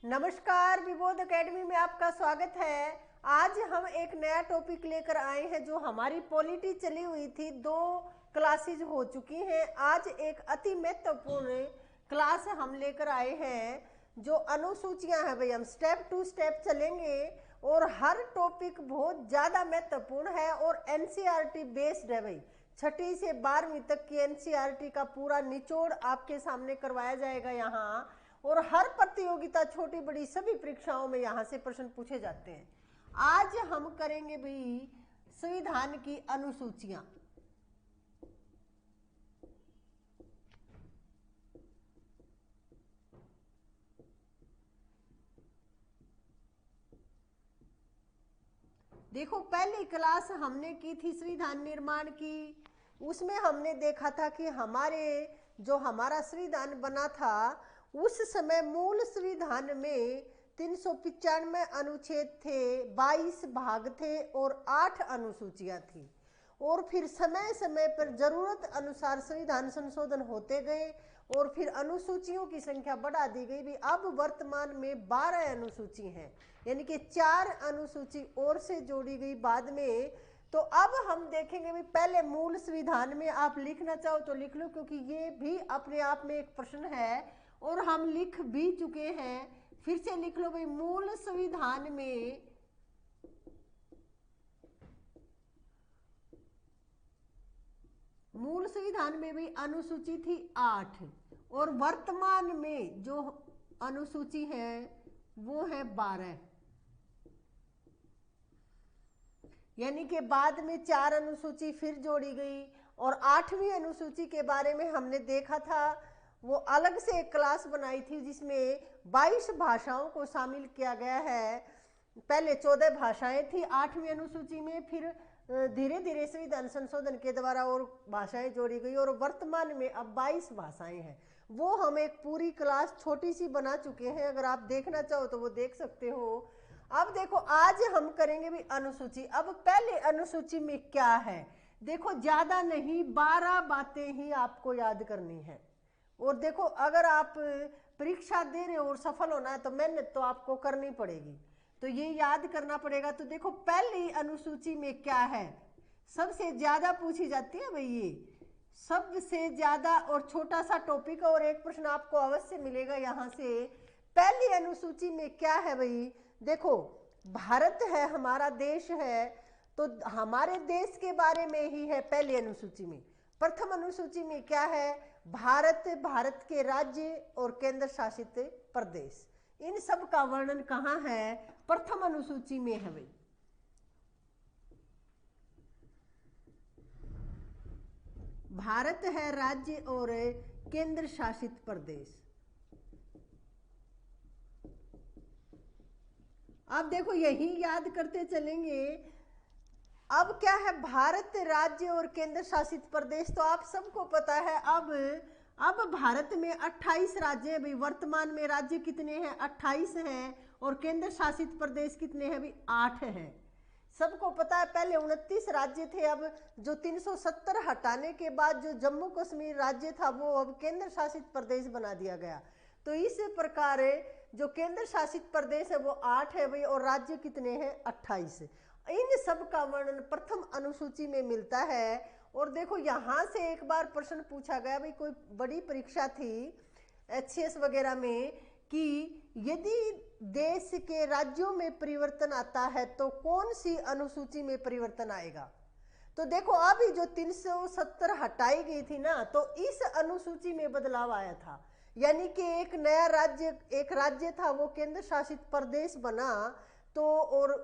नमस्कार, विबोध एकेडमी में आपका स्वागत है। आज हम एक नया टॉपिक लेकर आए हैं। जो हमारी पॉलिटी चली हुई थी, 2 क्लासेज हो चुकी हैं। आज एक अति महत्वपूर्ण क्लास हम लेकर आए हैं, जो अनुसूचियां हैं। भाई हम स्टेप टू स्टेप चलेंगे और हर टॉपिक बहुत ज़्यादा महत्वपूर्ण है और एनसीईआरटी बेस्ड है। भाई 6ठी से 12वीं तक की एनसीईआरटी का पूरा निचोड़ आपके सामने करवाया जाएगा यहाँ। और हर प्रतियोगिता, छोटी बड़ी सभी परीक्षाओं में यहाँ से प्रश्न पूछे जाते हैं। आज हम करेंगे भाई संविधान की अनुसूचियां। देखो, पहली क्लास हमने की थी संविधान निर्माण की। उसमें हमने देखा था कि हमारा संविधान बना था, उस समय मूल संविधान में 395 अनुच्छेद थे, 22 भाग थे और 8 अनुसूचियां थी। और फिर समय समय पर जरूरत अनुसार संविधान संशोधन होते गए और फिर अनुसूचियों की संख्या बढ़ा दी गई भी। अब वर्तमान में 12 अनुसूची हैं, यानी कि 4 अनुसूची और से जोड़ी गई बाद में। तो अब हम देखेंगे भी, पहले मूल संविधान में आप लिखना चाहो तो लिख लो, क्योंकि ये भी अपने आप में एक प्रश्न है और हम लिख भी चुके हैं। फिर से लिख लो भाई, मूल संविधान में भी अनुसूची थी 8 और वर्तमान में जो अनुसूची है वो है 12। यानी कि बाद में 4 अनुसूची फिर जोड़ी गई। और 8वीं अनुसूची के बारे में हमने देखा था, वो अलग से एक क्लास बनाई थी जिसमें 22 भाषाओं को शामिल किया गया है। पहले 14 भाषाएं थी 8वीं अनुसूची में, फिर धीरे धीरे संविधान संशोधन के द्वारा और भाषाएं जोड़ी गई और वर्तमान में अब 22 भाषाएं हैं। वो हम एक पूरी क्लास छोटी सी बना चुके हैं, अगर आप देखना चाहो तो वो देख सकते हो। अब देखो, आज हम करेंगे भी अनुसूची। अब पहले अनुसूची में क्या है, देखो ज्यादा नहीं, 12 बातें ही आपको याद करनी है। और देखो, अगर आप परीक्षा दे रहे हो और सफल होना है तो मेहनत तो आपको करनी पड़ेगी, तो ये याद करना पड़ेगा। तो देखो, पहली अनुसूची में क्या है, सबसे ज्यादा पूछी जाती है भाई, ये सबसे ज्यादा और छोटा सा टॉपिक और एक प्रश्न आपको अवश्य मिलेगा यहाँ से। पहली अनुसूची में क्या है भाई, देखो भारत है, हमारा देश है, तो हमारे देश के बारे में ही है पहली अनुसूची में। प्रथम अनुसूची में क्या है, भारत, भारत के राज्य और केंद्र शासित प्रदेश, इन सब का वर्णन कहाँ है, प्रथम अनुसूची में है भाई। भारत है राज्य और केंद्र शासित प्रदेश। अब देखो, यही याद करते चलेंगे। अब क्या है, भारत राज्य और केंद्र शासित प्रदेश, तो आप सबको पता है। अब भारत में 28 राज्य हैं भाई। वर्तमान में राज्य कितने हैं, 28 हैं। और केंद्र शासित प्रदेश कितने हैं भाई, 8 हैं। सबको पता है, पहले 29 राज्य थे। अब जो 370 हटाने के बाद जो जम्मू कश्मीर राज्य था, वो अब केंद्र शासित प्रदेश बना दिया गया। तो इस प्रकार जो केंद्र शासित प्रदेश है वो 8 है भाई, और राज्य कितने हैं, 28। इन सब का वर्णन प्रथम अनुसूची में मिलता है। और देखो, यहाँ से एक बार प्रश्न पूछा गया भाई, कोई बड़ी परीक्षा थी एचसीएस वगैरह में, कि यदि देश के राज्यों में परिवर्तन आता है तो कौन सी अनुसूची में परिवर्तन आएगा। तो देखो, अभी जो 370 हटाई गई थी ना, तो इस अनुसूची में बदलाव आया था। यानी कि एक नया राज्य, एक राज्य था वो केंद्र शासित प्रदेश बना। तो और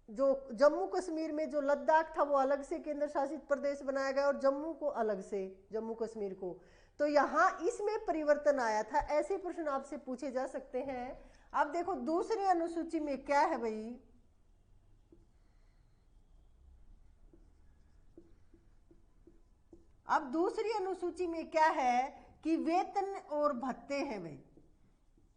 जो जम्मू कश्मीर में जो लद्दाख था वो अलग से केंद्र शासित प्रदेश बनाया गया और जम्मू को अलग से, जम्मू कश्मीर को। तो यहाँ इसमें परिवर्तन आया था। ऐसे प्रश्न आपसे पूछे जा सकते हैं। अब देखो, दूसरी अनुसूची में क्या है भाई, अब दूसरी अनुसूची में क्या है कि वेतन और भत्ते हैं भाई।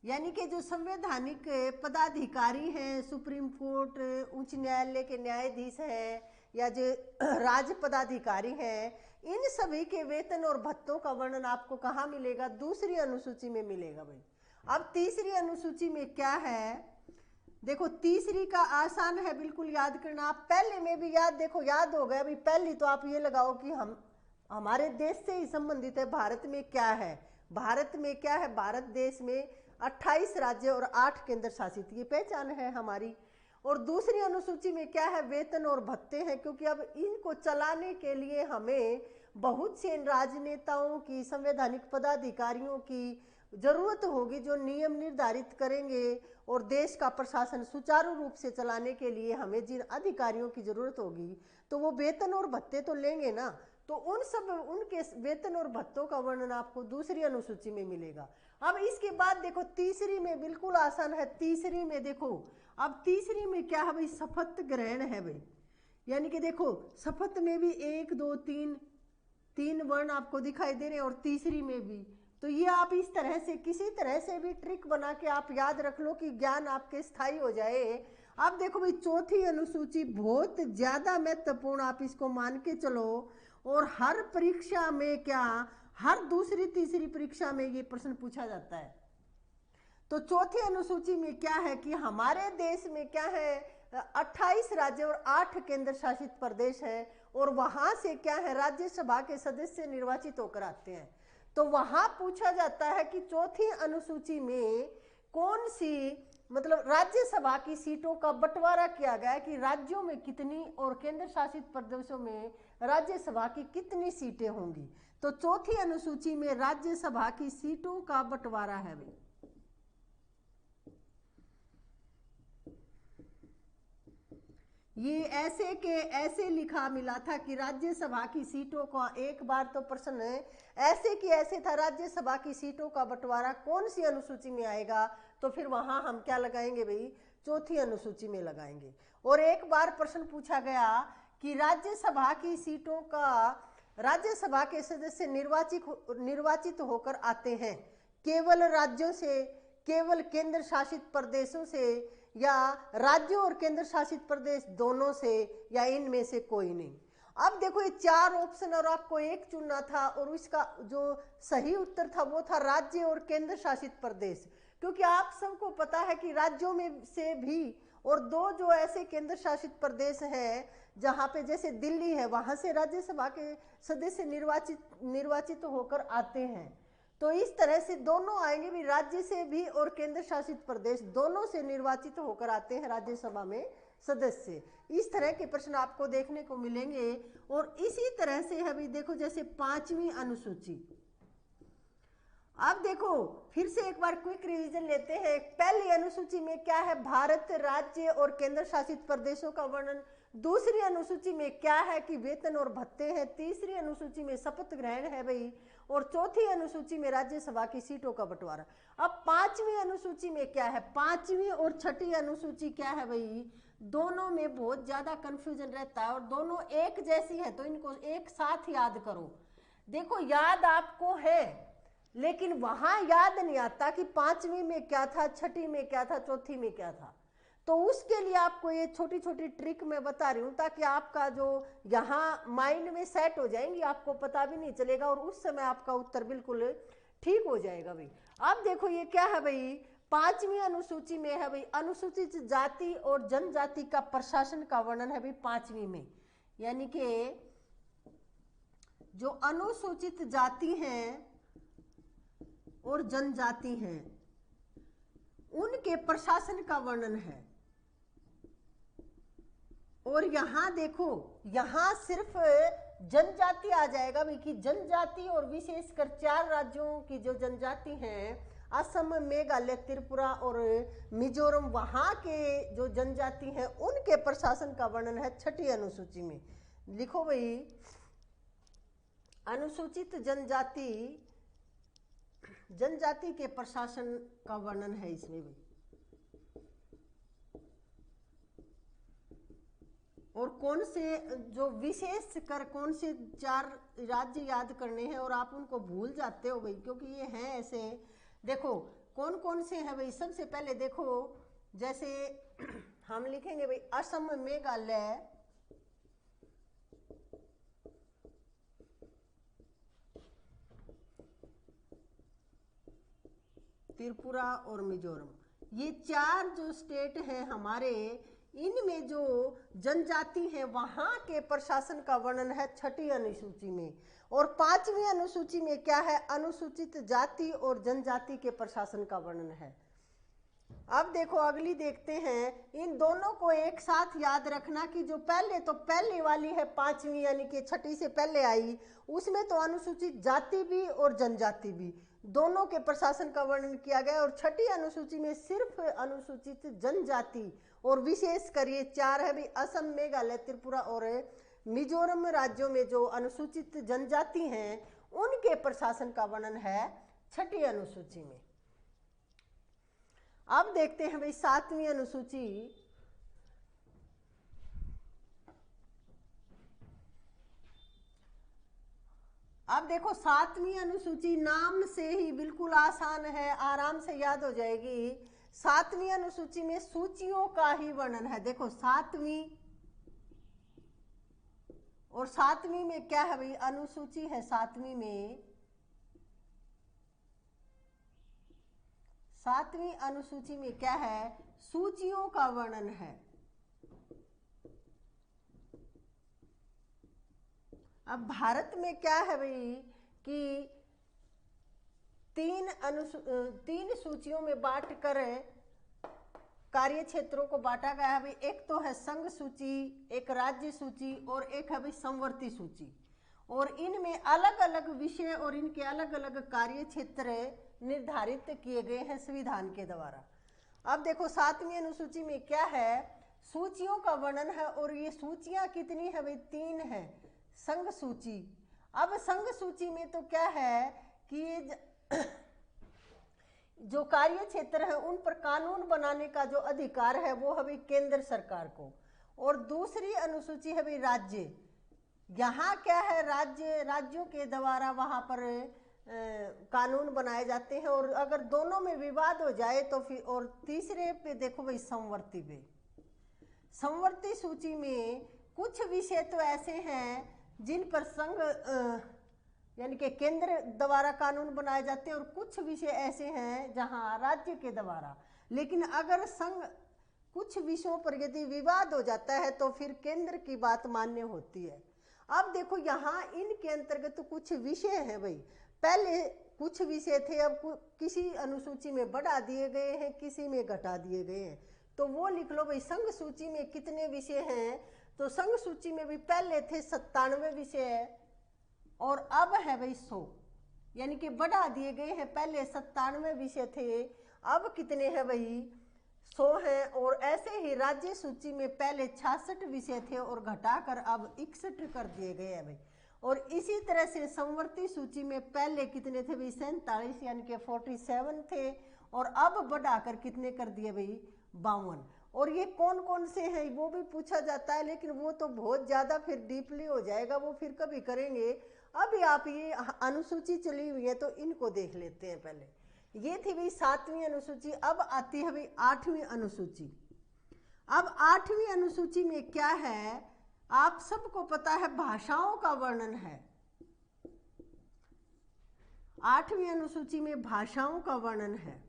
यानी कि जो संवैधानिक पदाधिकारी हैं, सुप्रीम कोर्ट, उच्च न्यायालय के न्यायाधीश हैं, या जो राज्य पदाधिकारी हैं, इन सभी के वेतन और भत्तों का वर्णन आपको कहाँ मिलेगा, दूसरी अनुसूची में मिलेगा भाई। अब तीसरी अनुसूची में क्या है, देखो तीसरी का आसान है बिल्कुल याद करना। आप पहले में भी याद, देखो याद हो गया। अभी पहली तो आप ये लगाओ कि हम हमारे देश से ही संबंधित है। भारत में क्या है, भारत में क्या है, भारत देश में 28 राज्य और 8 केंद्र शासित, ये पहचान है हमारी। और दूसरी अनुसूची में क्या है, वेतन और भत्ते हैं, क्योंकि अब इनको चलाने के लिए हमें बहुत से राजनेताओं की, संवैधानिक पदाधिकारियों की जरूरत होगी जो नियम निर्धारित करेंगे और देश का प्रशासन सुचारू रूप से चलाने के लिए हमें जिन अधिकारियों की जरूरत होगी तो वो वेतन और भत्ते तो लेंगे ना। तो उनके वेतन और भत्तों का वर्णन आपको दूसरी अनुसूची में मिलेगा। अब इसके बाद देखो तीसरी में बिल्कुल आसान है। तीसरी में देखो, अब तीसरी में क्या है भाई, शपथ ग्रहण है भाई। यानी कि देखो शपथ में भी 1 2 3 वर्ण आपको दिखाई दे रहे हैं और तीसरी में भी। तो ये आप इस तरह से किसी तरह से भी ट्रिक बना के आप याद रख लो कि ज्ञान आपके स्थायी हो जाए। अब देखो भाई चौथी अनुसूची बहुत ज्यादा महत्वपूर्ण, आप इसको मान के चलो। और हर परीक्षा में क्या, हर दूसरी तीसरी परीक्षा में ये प्रश्न पूछा जाता है। तो चौथी अनुसूची में क्या है कि हमारे देश में क्या है, 28 राज्य और 8 केंद्र शासित प्रदेश है। और वहां से क्या है, राज्यसभा के सदस्य निर्वाचित होकर आते हैं। तो वहां पूछा जाता है कि चौथी अनुसूची में कौन सी, मतलब राज्यसभा की सीटों का बंटवारा किया गया है कि राज्यों में कितनी और केंद्र शासित प्रदेशों में राज्यसभा की कितनी सीटें होंगी। तो चौथी अनुसूची में राज्यसभा की सीटों का बंटवारा है भाई। ये ऐसे के ऐसे लिखा मिला था कि राज्यसभा की सीटों का, एक बार तो प्रश्न ऐसे कि ऐसे था, राज्यसभा की सीटों का बंटवारा कौन सी अनुसूची में आएगा, तो फिर वहां हम क्या लगाएंगे भाई, चौथी अनुसूची में लगाएंगे। और एक बार प्रश्न पूछा गया कि राज्यसभा की सीटों का, राज्यसभा के सदस्य निर्वाचित होकर आते हैं केवल राज्यों से, केवल केंद्र शासित प्रदेशों से, या राज्यों और केंद्र शासित प्रदेश दोनों से, या इनमें से कोई नहीं। अब देखो ये 4 ऑप्शन और आपको एक चुनना था और इसका जो सही उत्तर था वो था राज्य और केंद्र शासित प्रदेश। क्योंकि आप सबको पता है कि राज्यों में से भी, और 2 जो ऐसे केंद्र शासित प्रदेश हैं जहां पे जैसे दिल्ली है, वहां से राज्यसभा के सदस्य निर्वाचित होकर आते हैं। तो इस तरह से दोनों आएंगे भी, राज्य से भी और केंद्र शासित प्रदेश दोनों से निर्वाचित होकर आते हैं राज्यसभा में सदस्य। इस तरह के प्रश्न आपको देखने को मिलेंगे। और इसी तरह से अभी देखो जैसे 5वीं अनुसूची। अब देखो फिर से एक बार क्विक रिवीजन लेते हैं। पहली अनुसूची में क्या है, भारत राज्य और केंद्र शासित प्रदेशों का वर्णन। दूसरी अनुसूची में क्या है कि वेतन और भत्ते हैं। तीसरी अनुसूची में शपथ ग्रहण है भाई। और चौथी अनुसूची में राज्यसभा की सीटों का बंटवारा। अब 5वीं अनुसूची में क्या है, 5वीं और छठी अनुसूची क्या है भाई, दोनों में बहुत ज्यादा कंफ्यूजन रहता है और दोनों एक जैसी है, तो इनको एक साथ याद करो। देखो याद आपको है लेकिन वहां याद नहीं आता कि 5वीं में क्या था, छठी में क्या था, चौथी में क्या था। तो उसके लिए आपको ये छोटी छोटी ट्रिक मैं बता रही हूं ताकि आपका जो यहाँ माइंड में सेट हो जाएंगी, आपको पता भी नहीं चलेगा और उस समय आपका उत्तर बिल्कुल ठीक हो जाएगा भाई। अब देखो ये क्या है भाई, 5वीं अनुसूची में है भाई, अनुसूचित जाति और जनजाति का प्रशासन का वर्णन है भाई 5वीं में। यानी कि जो अनुसूचित जाति हैं और जनजाति हैं उनके प्रशासन का वर्णन है। और यहां देखो, यहां सिर्फ जनजाति आ जाएगा भाई कि जनजाति, और विशेषकर 4 राज्यों की जो जनजाति हैं, असम, मेघालय, त्रिपुरा और मिजोरम, वहां के जो जनजाति हैं उनके प्रशासन का वर्णन है 6ठी अनुसूची में। लिखो भाई, अनुसूचित जनजाति के प्रशासन का वर्णन है इसमें भी। और कौन से जो विशेष कर कौन से 4 राज्य याद करने हैं और आप उनको भूल जाते हो भाई, क्योंकि ये हैं ऐसे। देखो कौन कौन से हैं भाई, सबसे पहले देखो जैसे हम लिखेंगे भाई असम, मेघालय, त्रिपुरा और मिजोरम, ये 4 जो स्टेट हैं हमारे, इनमें जो जनजाति है वहां के प्रशासन का वर्णन है 6ठी अनुसूची में। और 5वीं अनुसूची में क्या है, अनुसूचित जाति और जनजाति के प्रशासन का वर्णन है। अब देखो अगली देखते हैं, इन दोनों को एक साथ याद रखना कि जो पहले वाली है 5वीं यानी कि 6ठी से पहले आई, उसमें तो अनुसूचित जाति भी और जनजाति भी दोनों के प्रशासन का वर्णन किया गया। और 6ठी अनुसूची में सिर्फ अनुसूचित जनजाति और विशेष कर ये 4 है भी, असम, मेघालय, त्रिपुरा और मिजोरम राज्यों में जो अनुसूचित जनजाति हैं उनके प्रशासन का वर्णन है 6ठी अनुसूची में। अब देखते हैं भाई 7वीं अनुसूची। अब देखो 7वीं अनुसूची नाम से ही बिल्कुल आसान है, आराम से याद हो जाएगी। 7वीं अनुसूची में सूचियों का ही वर्णन है। देखो 7वीं और 7वीं में क्या है भाई, अनुसूची है 7वीं में, 7वीं अनुसूची में क्या है, सूचियों का वर्णन है। अब भारत में क्या है भाई कि 3 सूचियों में बांट कर कार्य क्षेत्रों को बांटा गया है भाई। एक तो है संघ सूची, एक राज्य सूची और एक है भाई संवर्ती सूची। और इनमें अलग अलग विषय और इनके अलग अलग कार्य क्षेत्र निर्धारित किए गए हैं संविधान के द्वारा। अब देखो 7वीं अनुसूची में क्या है, सूचियों का वर्णन है। और ये सूचियां कितनी है भाई, 3 है। संघ सूची, अब संघ सूची में तो क्या है कि ये जो कार्य क्षेत्र है उन पर कानून बनाने का जो अधिकार है वो है भाई केंद्र सरकार को। और दूसरी अनुसूची है भाई राज्य, यहाँ क्या है, राज्यों के द्वारा वहाँ पर कानून बनाए जाते हैं। और अगर दोनों में विवाद हो जाए तो फिर, और तीसरे पे देखो भाई संवर्ती पे, संवर्ती सूची में कुछ विषय तो ऐसे हैं जिन पर संघ यानी कि केंद्र द्वारा कानून बनाए जाते हैं और कुछ विषय ऐसे हैं जहां राज्य के द्वारा। लेकिन अगर संघ कुछ विषयों पर यदि विवाद हो जाता है तो फिर केंद्र की बात मान्य होती है। अब देखो यहाँ इनके अंतर्गत तो कुछ विषय हैं भाई, पहले कुछ विषय थे, अब किसी अनुसूची में बढ़ा दिए गए हैं, किसी में घटा दिए गए हैं। तो वो लिख लो भाई, संघ सूची में कितने विषय हैं, तो संघ सूची में भी पहले थे 97 विषय और अब है भाई 100, यानी कि बढ़ा दिए गए हैं। पहले 97 विषय थे, अब कितने हैं भाई, 100 हैं। और ऐसे ही राज्य सूची में पहले 66 विषय थे और घटाकर अब 61 कर दिए गए हैं भाई। और इसी तरह से संवर्ती सूची में पहले कितने थे भाई, 47 यानी कि 47 थे और अब बढ़ाकर कितने कर दिए भाई, 52। और ये कौन कौन से हैं वो भी पूछा जाता है, लेकिन वो तो बहुत ज़्यादा फिर डीपली हो जाएगा, वो फिर कभी करेंगे। अभी आप ये अनुसूची चली हुई है तो इनको देख लेते हैं। पहले ये थी भाई 7वीं अनुसूची। अब आती है भाई 8वीं अनुसूची। अब 8वीं अनुसूची में क्या है, आप सबको पता है भाषाओं का वर्णन है। 8वीं अनुसूची में भाषाओं का वर्णन है।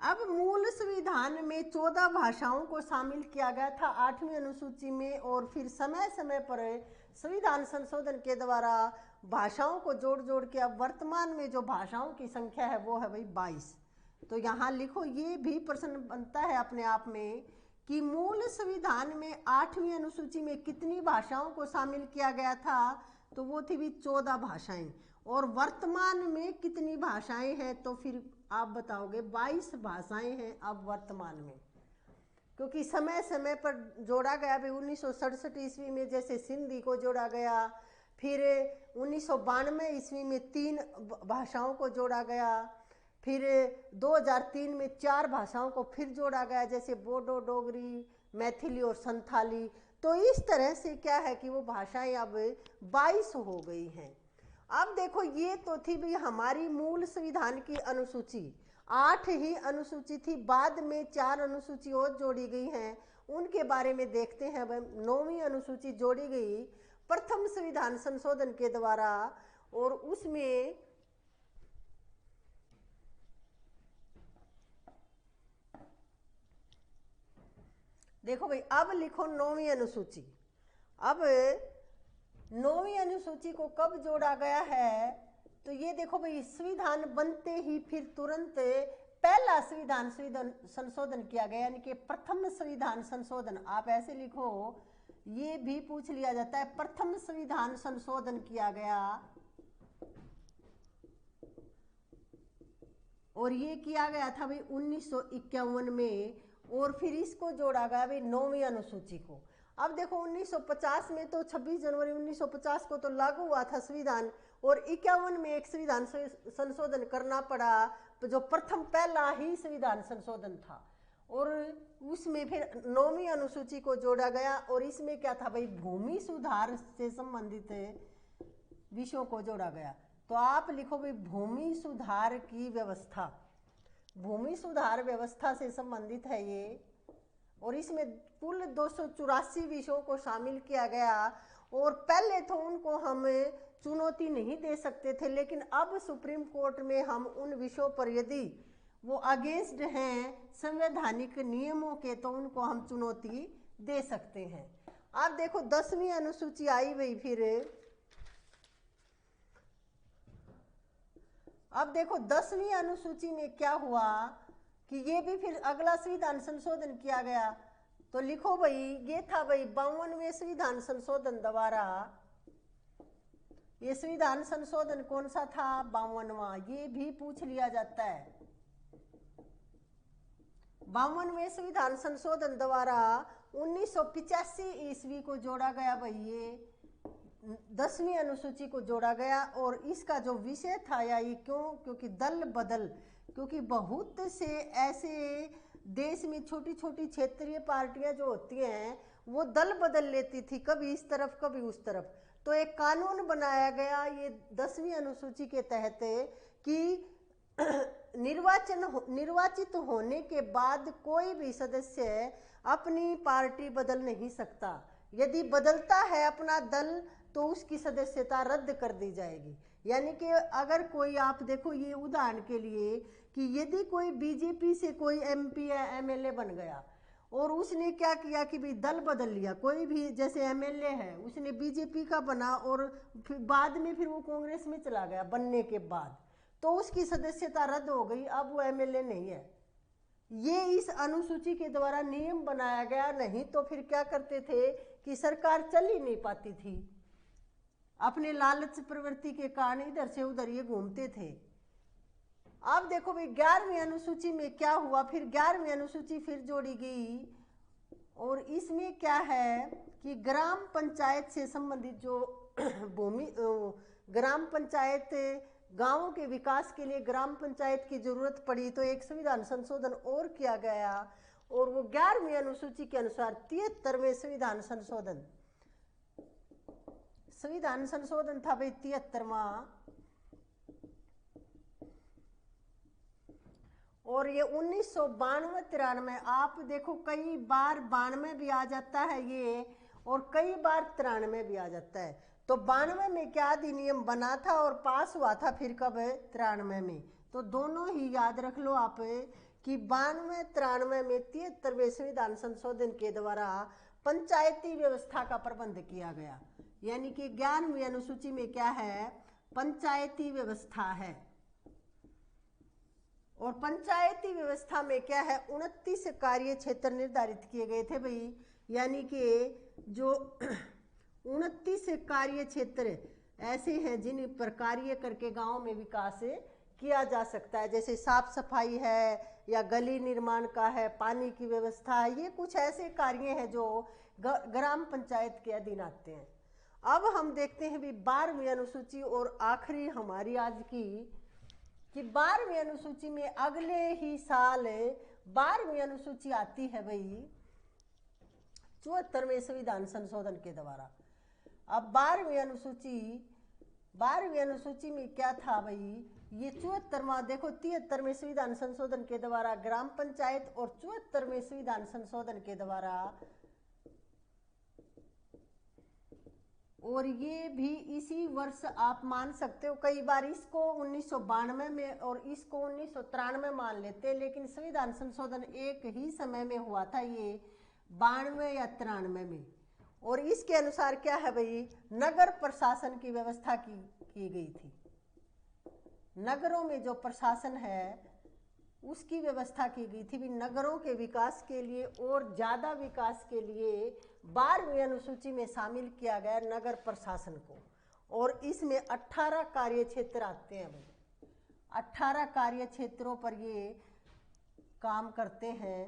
अब मूल संविधान में 14 भाषाओं को शामिल किया गया था 8वीं अनुसूची में, और फिर समय समय पर संविधान संशोधन के द्वारा भाषाओं को जोड़ जोड़ के अब वर्तमान में जो भाषाओं की संख्या है वो है भाई 22। तो यहाँ लिखो, ये भी प्रश्न बनता है अपने आप में कि मूल संविधान में 8वीं अनुसूची में कितनी भाषाओं को शामिल किया गया था, तो वो थी भी 14 भाषाएं। और वर्तमान में कितनी भाषाएं हैं, तो फिर आप बताओगे 22 भाषाएं हैं अब वर्तमान में, क्योंकि समय समय पर जोड़ा गया। भी 1967 ईस्वी में जैसे सिंधी को जोड़ा गया, फिर 1992 ईस्वी में 3 भाषाओं को जोड़ा गया, फिर 2003 में 4 भाषाओं को फिर जोड़ा गया, जैसे बोडो, डोगरी, मैथिली और संथाली। तो इस तरह से क्या है कि वो भाषाएं अब 22 हो गई हैं। अब देखो, ये तो थी भी हमारी मूल संविधान की अनुसूची, 8 ही अनुसूची थी, बाद में 4 अनुसूची और जोड़ी गई हैं, उनके बारे में देखते हैं। 9वीं अनुसूची जोड़ी गई प्रथम संविधान संशोधन के द्वारा, और उसमें देखो भाई, अब लिखो 9वीं अनुसूची। अब 9वीं अनुसूची को कब जोड़ा गया है, तो ये देखो भाई, संविधान बनते ही फिर तुरंत पहला संविधान संशोधन किया गया, यानी कि प्रथम संविधान संशोधन। आप ऐसे लिखो, ये भी पूछ लिया जाता है, प्रथम संविधान संशोधन किया गया, और ये किया गया था भाई 1951 में, और फिर इसको जोड़ा गया भाई 9वीं अनुसूची को। अब देखो 1950 में तो 26 जनवरी 1950 को तो लागू हुआ था संविधान, और 51 में एक संविधान संशोधन करना पड़ा, जो प्रथम पहला ही संविधान संशोधन था, और उसमें फिर 9वीं अनुसूची को जोड़ा गया। और इसमें क्या था भाई, भूमि सुधार से संबंधित विषयों को जोड़ा गया। तो आप लिखो भाई, भूमि सुधार की व्यवस्था, भूमि सुधार व्यवस्था से संबंधित है ये, और इसमें कुल 284 विषयों को शामिल किया गया। और पहले तो उनको हम चुनौती नहीं दे सकते थे, लेकिन अब सुप्रीम कोर्ट में हम उन विषयों पर यदि वो अगेंस्ट हैं संवैधानिक नियमों के, तो उनको हम चुनौती दे सकते हैं। अब देखो 10वीं अनुसूची आई भाई फिर। अब देखो 10वीं अनुसूची में क्या हुआ कि ये भी फिर अगला संविधान संशोधन किया गया। तो लिखो भाई, ये था भाई 52वें संविधान संशोधन द्वारा। ये संविधान संशोधन कौन सा था, 52वां, ये भी पूछ लिया जाता है। 52वें संविधान संशोधन द्वारा 1985 ईस्वी को जोड़ा गया भाई, ये 10वीं अनुसूची को जोड़ा गया। और इसका जो विषय था, या ये क्यों, क्योंकि दल बदल, क्योंकि बहुत से ऐसे देश में छोटी छोटी क्षेत्रीय पार्टियां जो होती हैं वो दल बदल लेती थी, कभी इस तरफ कभी उस तरफ। तो एक कानून बनाया गया ये 10वीं अनुसूची के तहत कि निर्वाचित होने के बाद कोई भी सदस्य अपनी पार्टी बदल नहीं सकता। यदि बदलता है अपना दल तो उसकी सदस्यता रद्द कर दी जाएगी। यानी कि अगर कोई, आप देखो ये उदाहरण के लिए कि यदि कोई बीजेपी से कोई एमपी या एमएलए बन गया और उसने क्या किया कि भाई दल बदल लिया, कोई भी जैसे एमएलए है उसने बीजेपी का बना और फिर बाद में फिर वो कांग्रेस में चला गया बनने के बाद, तो उसकी सदस्यता रद्द हो गई, अब वो एमएलए नहीं है। ये इस अनुसूची के द्वारा नियम बनाया गया, नहीं तो फिर क्या करते थे कि सरकार चल ही नहीं पाती थी, अपने लालच प्रवृत्ति के कारण इधर से उधर ये घूमते थे। अब देखो भाई 11वीं अनुसूची में क्या हुआ, फिर 11वीं अनुसूची फिर जोड़ी गई, और इसमें क्या है कि ग्राम पंचायत से संबंधित जो भूमि, ग्राम पंचायत, गांवों के विकास के लिए ग्राम पंचायत की जरूरत पड़ी, तो एक संविधान संशोधन और किया गया, और वो 11वीं अनुसूची के अनुसार 73वें संविधान संशोधन था भाई 73वां। और ये 1992-93, आप देखो कई बार 92 भी आ जाता है ये, और कई बार 93 भी आ जाता है। तो 92 में क्या अधिनियम बना था और पास हुआ था फिर कब, 93 में। तो दोनों ही याद रख लो आप कि 92-93 में 73वें संविधान संशोधन के द्वारा पंचायती व्यवस्था का प्रबंध किया गया। यानी कि 11वीं अनुसूची में क्या है, पंचायती व्यवस्था है। और पंचायती व्यवस्था में क्या है, 29 कार्य क्षेत्र निर्धारित किए गए थे भाई। यानी कि जो 29 कार्य क्षेत्र ऐसे हैं जिन पर कार्य करके गांव में विकास किया जा सकता है, जैसे साफ सफाई है या गली निर्माण का है, पानी की व्यवस्था है, ये कुछ ऐसे कार्य हैं जो ग्राम पंचायत के अधीन आते हैं। अब हम देखते हैं भी 12वीं अनुसूची, और आखिरी हमारी आज की, कि 12वीं अनुसूची में अगले ही साल 12वीं अनुसूची आती है भाई 74वें संविधान संशोधन के द्वारा। अब 12वीं अनुसूची में क्या था भाई, ये 74वां, देखो 73वें संविधान संशोधन के द्वारा ग्राम पंचायत, और 74वें संविधान संशोधन के द्वारा, और ये भी इसी वर्ष आप मान सकते हो। कई बार इसको 1992 में और इसको 1993 मान लेते हैं, लेकिन संविधान संशोधन एक ही समय में हुआ था, ये 92 या 93 में। और इसके अनुसार क्या है भाई, नगर प्रशासन की व्यवस्था की गई थी। नगरों में जो प्रशासन है उसकी व्यवस्था की गई थी भी नगरों के विकास के लिए और ज़्यादा विकास के लिए 12वीं अनुसूची में शामिल किया गया नगर प्रशासन को। और इसमें 18 कार्य क्षेत्र आते हैं भाई, 18 कार्य क्षेत्रों पर ये काम करते हैं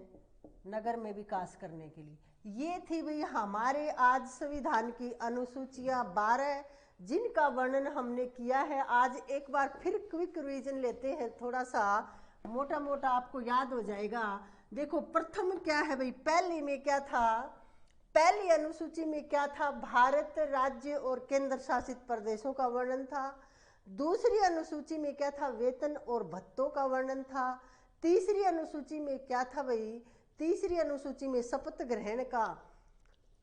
नगर में विकास करने के लिए। ये थी भाई हमारे आज संविधान की अनुसूचियां 12 जिनका वर्णन हमने किया है। आज एक बार फिर क्विक रिवीजन लेते हैं, थोड़ा सा मोटा मोटा आपको याद हो जाएगा। देखो प्रथम क्या है भाई, पहली में क्या था, पहली अनुसूची में क्या था, भारत राज्य और केंद्र शासित प्रदेशों का वर्णन था। दूसरी अनुसूची में क्या था, वेतन और भत्तों का वर्णन था। तीसरी अनुसूची में क्या था भाई, तीसरी अनुसूची में शपथ ग्रहण का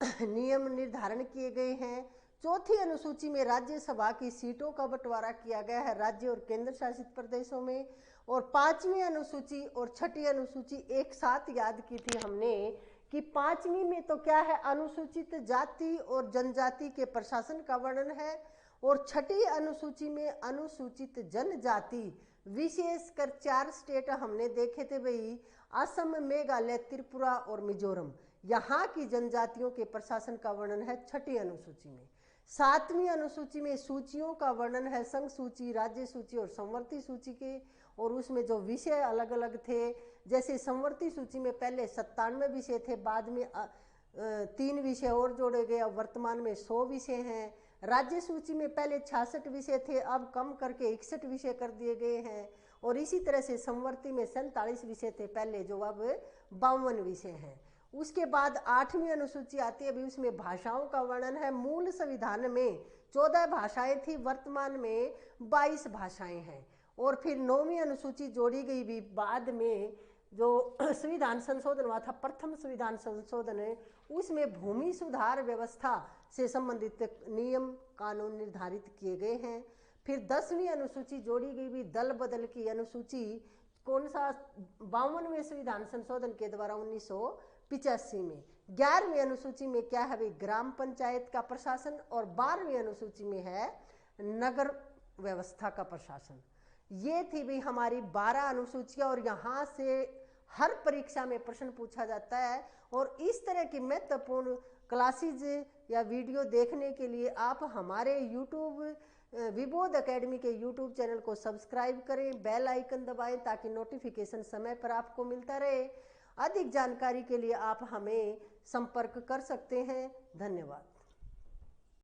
नियम निर्धारण किए गए हैं। चौथी अनुसूची में राज्यसभा की सीटों का बंटवारा किया गया है राज्य और केंद्र शासित प्रदेशों में। और पांचवी अनुसूची और छठी अनुसूची एक साथ याद की थी हमने कि पांचवी में तो क्या है, अनुसूचित जाति और जनजाति के प्रशासन का वर्णन है। और छठी अनुसूची में अनुसूचित जनजाति, विशेषकर 4 स्टेट हमने देखे थे भाई, असम, मेघालय, त्रिपुरा और मिजोरम, यहाँ की जनजातियों के प्रशासन का वर्णन है छठी अनुसूची में। 7वीं अनुसूची में सूचियों का वर्णन है, संघ सूची, राज्य सूची और संवर्ती सूची के। और उसमें जो विषय अलग अलग थे, जैसे संवर्ती सूची में पहले 97 विषय थे, बाद में 3 विषय और जोड़े गए, अब वर्तमान में 100 विषय हैं। राज्य सूची में पहले 66 विषय थे, अब कम करके 61 विषय कर दिए गए हैं। और इसी तरह से संवर्ती में 47 विषय थे पहले, जो अब 52 विषय हैं। उसके बाद 8वीं अनुसूची आती है, अभी उसमें भाषाओं का वर्णन है। मूल संविधान में 14 भाषाएं थी, वर्तमान में 22 भाषाएं हैं। और फिर 9वीं अनुसूची जोड़ी गई भी बाद में, जो संविधान संशोधन हुआ था, प्रथम संविधान संशोधन है, उसमें भूमि सुधार व्यवस्था से संबंधित नियम कानून निर्धारित किए गए हैं। फिर 10वीं अनुसूची जोड़ी गई भी, दल बदल की अनुसूची, कौन सा, 52वें संविधान संशोधन के द्वारा 1985 में। 11वीं अनुसूची में क्या है भाई, ग्राम पंचायत का प्रशासन। और 12वीं अनुसूची में है नगर व्यवस्था का प्रशासन। ये थी भी हमारी 12 अनुसूचियां। और यहाँ से हर परीक्षा में प्रश्न पूछा जाता है। और इस तरह की महत्वपूर्ण क्लासेज या वीडियो देखने के लिए आप हमारे यूट्यूब विबोध एकेडमी के यूट्यूब चैनल को सब्सक्राइब करें, बेल आइकन दबाएं ताकि नोटिफिकेशन समय पर आपको मिलता रहे। अधिक जानकारी के लिए आप हमें संपर्क कर सकते हैं। धन्यवाद।